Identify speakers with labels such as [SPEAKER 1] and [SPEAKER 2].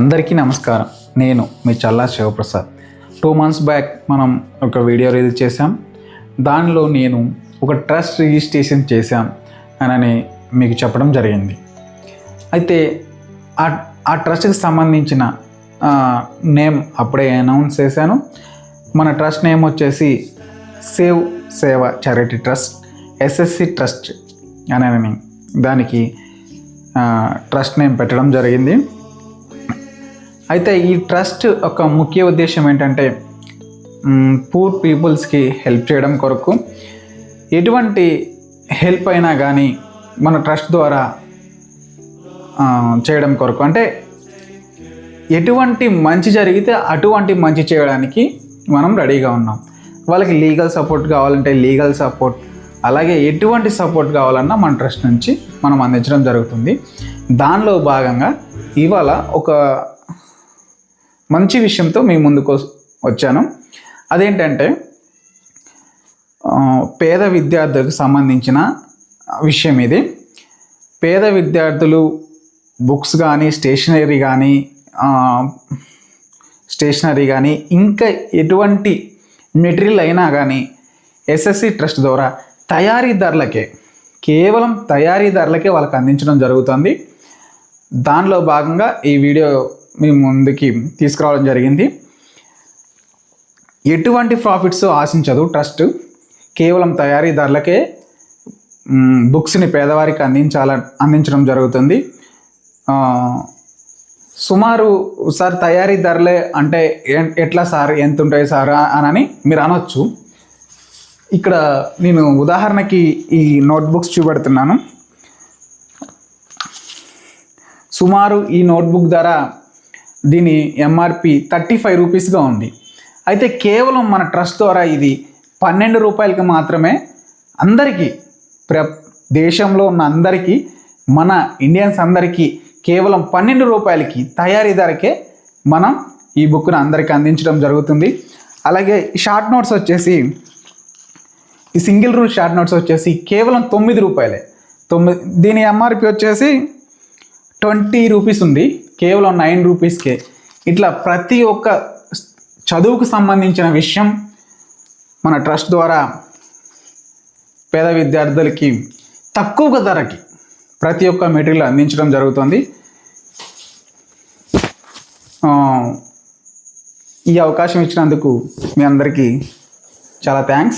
[SPEAKER 1] అందరికీ నమస్కారం. నేను మీ చల్లా శివప్రసాద్. 2 months బ్యాక్ మనం ఒక వీడియో రిలీజ్ చేశాం. దానిలో నేను ఒక ట్రస్ట్ రిజిస్ట్రేషన్ చేశాం అని మీకు చెప్పడం జరిగింది. అయితే ఆ ట్రస్ట్కి సంబంధించిన నేమ్ అప్పుడే అనౌన్స్ చేశాను. మన ట్రస్ట్ నేమ్ వచ్చేసి సేవ్ సేవ చారిటీ ట్రస్ట్, ఎస్ఎస్సి ట్రస్ట్ అని దానికి ట్రస్ట్ నేమ్ పెట్టడం జరిగింది. అయితే ఈ ట్రస్ట్ ఒక ముఖ్య ఉద్దేశం ఏంటంటే పూర్ పీపుల్స్కి హెల్ప్ చేయడం కొరకు. ఎటువంటి హెల్ప్ అయినా కానీ మన ట్రస్ట్ ద్వారా చేయడం కొరకు, అంటే ఎటువంటి మంచి జరిగితే అటువంటి మంచి చేయడానికి మనం రెడీగా ఉన్నాం. వాళ్ళకి లీగల్ సపోర్ట్ కావాలంటే లీగల్ సపోర్ట్, అలాగే ఎటువంటి సపోర్ట్ కావాలన్నా మన ట్రస్ట్ నుంచి మనం అందించడం జరుగుతుంది. దానిలో భాగంగా ఇవాళ ఒక మంచి విషయంతో మీ ముందుకు వచ్చాను. అదేంటంటే పేద విద్యార్థులకు సంబంధించిన విషయం ఇది. పేద విద్యార్థులు బుక్స్ కానీ స్టేషనరీ కానీ ఇంకా ఎటువంటి మెటీరియల్ అయినా కానీ ఎస్ఎస్సి ట్రస్ట్ ద్వారా కేవలం తయారీదారులకే వాళ్ళకి అందించడం జరుగుతుంది. దానిలో భాగంగా ఈ వీడియో మీ ముందుకి తీసుకురావడం జరిగింది. ఎటువంటి ప్రాఫిట్స్ ఆశించదు ట్రస్ట్. కేవలం తయారీదారులకే బుక్స్ని పేదవారికి అందించడం జరుగుతుంది. సుమారు సార్ తయారీదారులే అంటే ఎట్లా సార్, ఎంత ఉంటాయి సార్ అని మీరు అనొచ్చు. ఇక్కడ నేను ఉదాహరణకి ఈ నోట్బుక్స్ చూపెడుతున్నాను. సుమారు ఈ నోట్బుక్ ధర దీని ఎంఆర్పి 35 రూపీస్గా ఉంది. అయితే కేవలం మన ట్రస్ట్ ద్వారా ఇది 12 రూపాయలకి మాత్రమే అందరికీ, దేశంలో ఉన్న అందరికీ, మన ఇండియన్స్ అందరికీ కేవలం 12 రూపాయలకి తయారీదారికే మనం ఈ బుక్ను అందరికీ అందించడం జరుగుతుంది. అలాగే షార్ట్ నోట్స్ వచ్చేసి, ఈ సింగిల్ రూల్ షార్ట్ నోట్స్ వచ్చేసి కేవలం 9 రూపాయలే. దీని ఎంఆర్పి వచ్చేసి 20 రూపీస్ ఉంది, కేవలం 9 రూపీస్కే. ఇట్లా ప్రతి ఒక్క చదువుకు సంబంధించిన విషయం మన ట్రస్ట్ ద్వారా పేద విద్యార్థులకి తక్కువ ధరకి ప్రతి ఒక్క మెటీరియల్ అందించడం జరుగుతుంది. ఈ అవకాశం ఇచ్చినందుకు మీ అందరికీ చాలా థ్యాంక్స్.